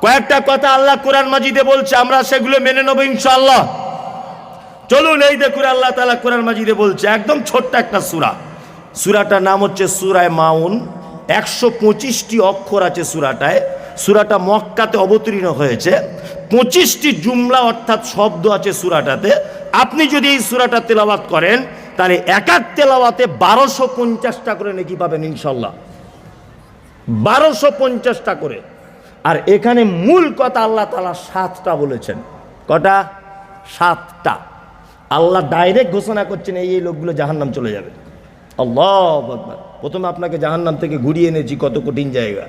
কয়েকটা কথা আল্লাহ কোরআন মাজিদে বলছে, আমরা সেগুলো মেনে নেব ইনশাআল্লাহ। চলুন, এই দেখুন আল্লাহ তাআলা কোরআন মাজিদে বলছে, একদম ছোট্ট একটা সূরা। সূরাটার নাম হচ্ছে সূরায়ে মাউন। 125টি অক্ষর আছে সূরাটায়। সূরাটা মক্কাতে অবতীর্ণ হয়েছে। 25টি জুমলা অর্থাৎ শব্দ আছে সূরাটাতে। আপনি যদি এই সূরাটা তেলাওয়াত করেন তাহলে এক এক তেলাওয়াতে 1250টা করে নেকি পাবেন ইনশাআল্লাহ। 1250টা করে। আর এখানে মূল কথা আল্লাহ তাআলা 7টা বলেছেন। কটা? 7টা। আল্লাহ ডাইরেক্ট ঘোষণা করছেন এই লোকগুলো জাহান্নাম চলে যাবে। আল্লাহু আকবার। প্রথমে আপনাকে জাহান্নাম থেকে ঘুরিয়ে এনেছি কত কঠিন জায়গা,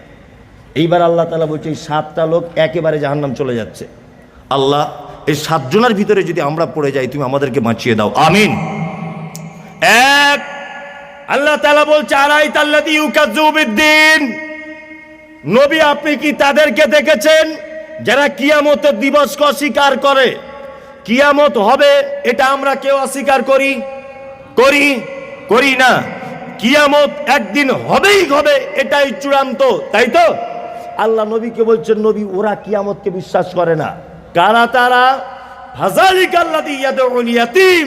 এইবার আল্লাহ তাআলা বলছে এই 7টা লোক একেবারে জাহান্নাম চলে যাচ্ছে। আল্লাহ, এই 7 জনের ভিতরে যদি আমরা পড়ে যাই তুমি আমাদেরকে বাঁচিয়ে দাও, আমিন। এক, আল্লাহ তাআলা বলছে আরাইতাল্লাযী ইউকাযযিবু বিদ্দীন, নবী আপনি কি তাদেরকে দেখেছেন যারা কিয়ামতের দিবসকে অস্বীকার করে? কিয়ামত হবে এটা আমরা কেউ অস্বীকার করি না। কিয়ামত একদিন হবেই হবে, এটাই চূড়ান্ত, তাই তো? আল্লাহ নবীকে বলছেন, নবী ওরা কিয়ামতকে বিশ্বাস করে না। কারা তারা? ফাযালিকাল্লাযী ইয়াদউল ইয়াতীম,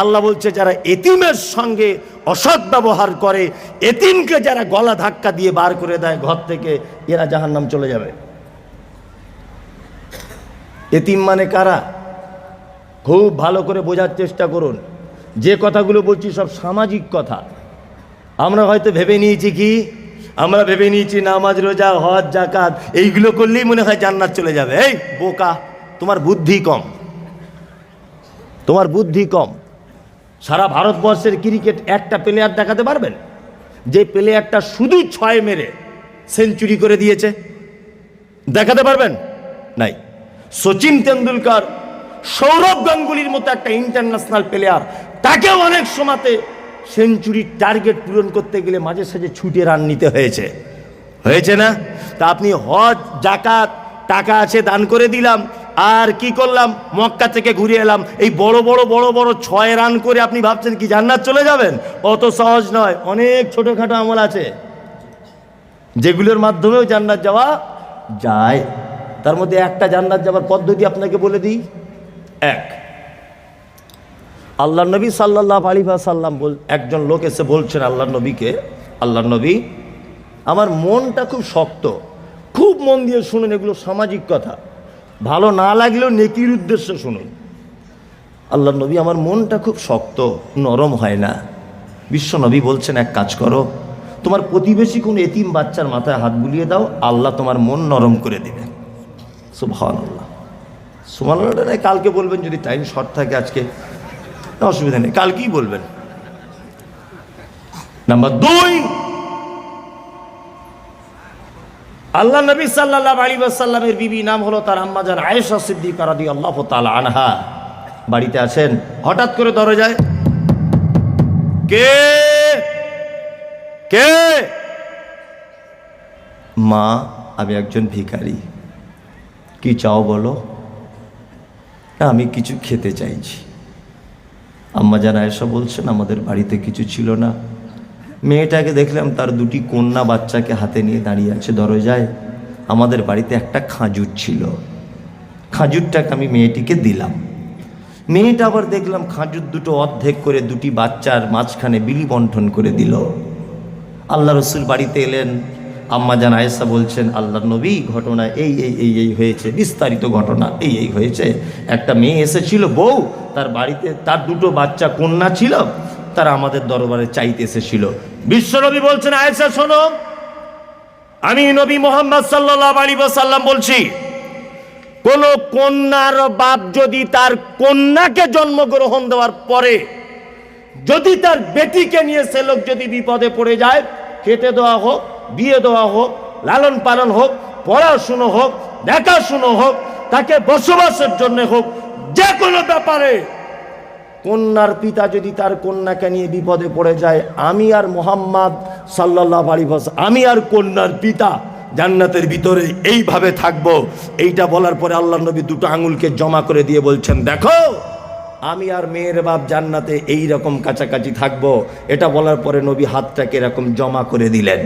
আল্লাহ বলছে যারা এতিমের সঙ্গে অসৎ ব্যবহার করে, এতিমকে যারা গলা ধাক্কা দিয়ে বার করে দেয় ঘর থেকে, এরা জাহান্নাম চলে যাবে। এতিম মানে কারা? খুব ভালো করে বোঝার চেষ্টা করুন। যে কথাগুলো বলছি সব সামাজিক কথা। আমরা হয়তো ভেবে নিয়েছি কি, আমরা ভেবে নিয়েছি নামাজ রোজা হজ যাকাত এইগুলো করলেই মনে হয় জান্নাত চলে যাবে। এই বোকা, তোমার বুদ্ধি কম। সারা ভারতবর্ষের ক্রিকেট একটা প্লেয়ার দেখাতে পারবেন যে প্লেয়ারটা শুধু 6 মেরে সেঞ্চুরি করে দিয়েছে? দেখাতে পারবেন? নাই। সচিন তেন্ডুলকর, সৌরভ গাঙ্গুলির মতো একটা ইন্টারন্যাশনাল প্লেয়ার, তাকেও অনেক সময়তে সেঞ্চুরির টার্গেট পূরণ করতে গেলে মাঝে সাঝে ছুটে রান নিতে হয়েছে না? তা আপনি হজ জাকাত টাকা আছে দান করে দিলাম, আর কি করলাম, মক্কা থেকে ঘুরে এলাম, এই বড় বড় 6 রান করে আপনি ভাবছেন কি জান্নাত চলে যাবেন? অত সহজ নয়। অনেক ছোটখাটো আমল আছে যেগুলোর মাধ্যমেও জান্নাত যাওয়া যায়। তার মধ্যে একটা জান্নাত যাওয়ার পদ্ধতি আপনাকে বলে দিই। এক, আল্লাহ নবী সাল্লাল্লাহু আলাইহি ওয়াসাল্লাম একজন লোক এসে বলছেন আল্লাহ নবীকে, আল্লাহ নবী আমার মনটা খুব শক্ত, খুব মন দিয়ে শুনুন, এগুলো সামাজিক কথা, ভালো না লাগলেও নেকির উদ্দেশ্যে শুনুন। আল্লাহ নবী আমার মনটা খুব শক্ত, নরম হয় না। বিশ্ব নবী বলছেন এক কাজ করো, তোমার প্রতিবেশী কোন এতিম বাচ্চার মাথায় হাত বুলিয়ে দাও, আল্লাহ তোমার মন নরম করে দেবে। সুবহানাল্লাহ। সুবহানাল্লাহ কালকে বলবেন যদি টাইম শর্ট থাকে, আজকে অসুবিধা নেই, কালকেই বলবেন। নাম্বার 2, আল্লাহ নবী সাল্লাল্লাহু আলাইহি ওয়াসাল্লামের বিবি নাম হলো তার আম্মা জান আয়েশা সিদ্দিকা রাদিয়াল্লাহু তাআলা আনহা। বাড়িতে আছেন, হঠাৎ করে দরজায় কে? মা, আমি একজন ভিখারি। কি চাও বলো? আমি কিছু খেতে চাইছি। আম্মা জান আয়েশা বলছেন আমাদের বাড়িতে কিছু ছিল না, মেয়েটাকে দেখলাম তার 2টি কন্যা বাচ্চাকে হাতে নিয়ে দাঁড়িয়ে আছে দরজায়। আমাদের বাড়িতে একটা খাজুর ছিল, খাজুরটাকে আমি মেয়েটিকে দিলাম। মেয়েটা আবার দেখলাম খাজুর দুটো অর্ধেক করে 2টি বাচ্চার মাঝখানে বিলি বন্টন করে দিল। আল্লাহ রসুল বাড়িতে এলেন, আম্মা জান আয়েশা বলছেন আল্লাহর নবী ঘটনা এই হয়েছে, বিস্তারিত ঘটনা এই হয়েছে। একটা মেয়ে এসেছিল, বউ, তার বাড়িতে তার 2টো বাচ্চা কন্যা ছিল, তারা আমাদের দরবারে চাইতে এসেছিল। বিশ্বনবী বলছেন আয়েশা শোনো, আমি নবী মুহাম্মদ সাল্লাল্লাহু আলাইহি ওয়াসাল্লাম বলছি, কোন কন্যার বাপ যদি তার কন্যাকে জন্মগ্রহণ দেওয়ার পরে যদি তার বেটিকে নিয়ে সে লোক যদি বিপদে পড়ে যায়, খেতে দেওয়া হোক, বিয়ে দেওয়া হোক, লালন পালন হোক, পড়াশুনো হোক, দেখাশুনো হোক, তাকে বসবাসের জন্য হোক, যে কোনো ব্যাপারে কন্যার পিতা যদি তার কন্যাকে নিয়ে বিপদে পড়ে যায়, আমি আর মুহাম্মদ সাল্লাল্লাহু আলাইহি ওয়াসাল্লাম, আমি আর কন্যার পিতা জান্নাতের ভিতরে এইভাবে থাকবো। এইটা বলার পরে আল্লাহ নবী 2টো আঙুলকে জমা করে দিয়ে বলছেন, দেখো আমি আর মেয়ের বাপ জান্নাতে এই রকম কাছাকাছি থাকবো। এটা বলার পরে নবী হাতটাকে এরকম জমা করে দিলেন।